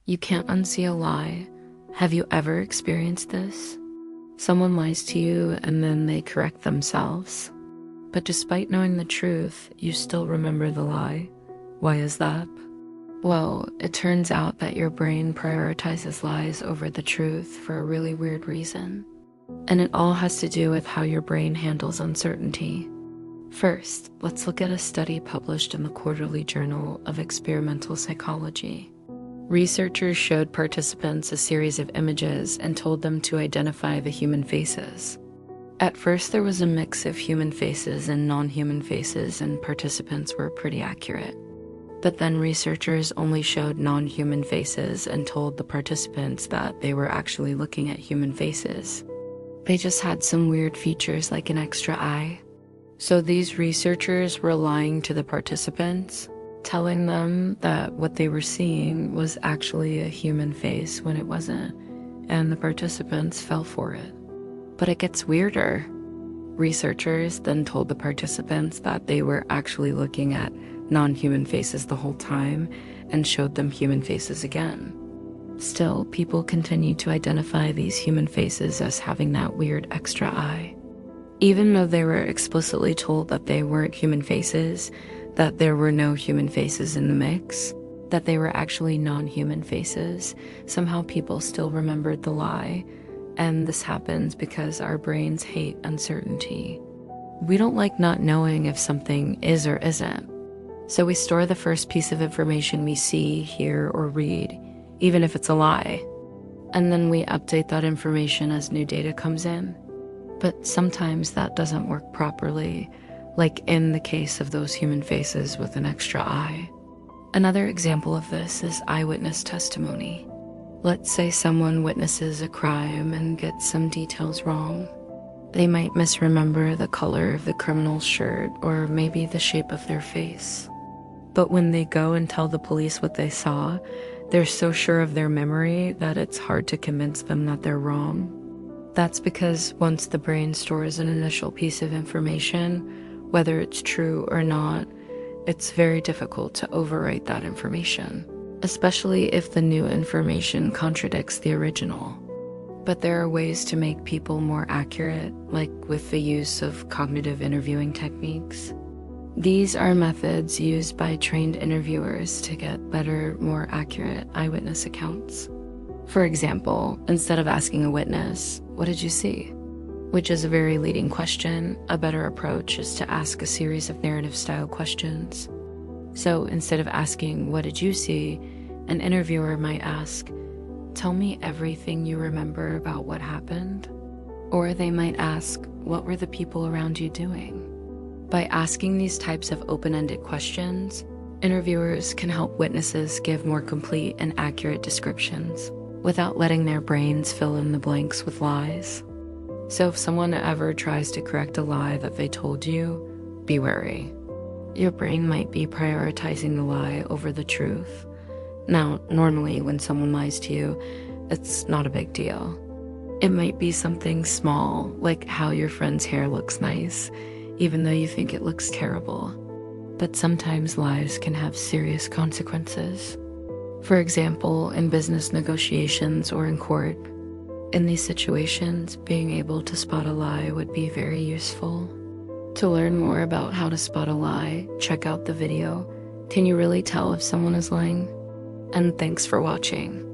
You can't unsee a lie. Have you ever experienced this? Someone lies to you and then they correct themselves. But despite knowing the truth, you still remember the lie. Why is that? Well, it turns out that your brain prioritizes lies over the truth for a really weird reason. And it all has to do with how your brain handles uncertainty. First, let's look at a study published in the Quarterly Journal of Experimental Psychology. Researchers showed participants a series of images and told them to identify the human faces. At first, there was a mix of human faces and non-human faces, and participants were pretty accurate. But then researchers only showed non-human faces and told the participants that they were actually looking at human faces. They just had some weird features like an extra eye. So these researchers were lying to the participants, telling them that what they were seeing was actually a human face when it wasn't, and the participants fell for it. But it gets weirder. Researchers then told the participants that they were actually looking at non-human faces the whole time and showed them human faces again. Still, people continued to identify these human faces as having that weird extra eye. Even though they were explicitly told that they weren't human faces, that there were no human faces in the mix, that they were actually non-human faces, somehow people still remembered the lie. And this happens because our brains hate uncertainty. We don't like not knowing if something is or isn't. So we store the first piece of information we see, hear, or read, even if it's a lie. And then we update that information as new data comes in. But sometimes that doesn't work properly, like in the case of those human faces with an extra eye. Another example of this is eyewitness testimony. Let's say someone witnesses a crime and gets some details wrong. They might misremember the color of the criminal's shirt or maybe the shape of their face. But when they go and tell the police what they saw, they're so sure of their memory that it's hard to convince them that they're wrong. That's because once the brain stores an initial piece of information, whether it's true or not, it's very difficult to overwrite that information, especially if the new information contradicts the original. But there are ways to make people more accurate, like with the use of cognitive interviewing techniques. These are methods used by trained interviewers to get better, more accurate eyewitness accounts. For example, instead of asking a witness, "What did you see?" which is a very leading question, a better approach is to ask a series of narrative-style questions. So instead of asking, "What did you see?" an interviewer might ask, "Tell me everything you remember about what happened." Or they might ask, "What were the people around you doing?" By asking these types of open-ended questions, interviewers can help witnesses give more complete and accurate descriptions without letting their brains fill in the blanks with lies. So if someone ever tries to correct a lie that they told you, be wary. Your brain might be prioritizing the lie over the truth. Now, normally when someone lies to you, it's not a big deal. It might be something small, like how your friend's hair looks nice, even though you think it looks terrible. But sometimes lies can have serious consequences. For example, in business negotiations or in court. In these situations, being able to spot a lie would be very useful. To learn more about how to spot a lie, check out the video. Can you really tell if someone is lying? And thanks for watching.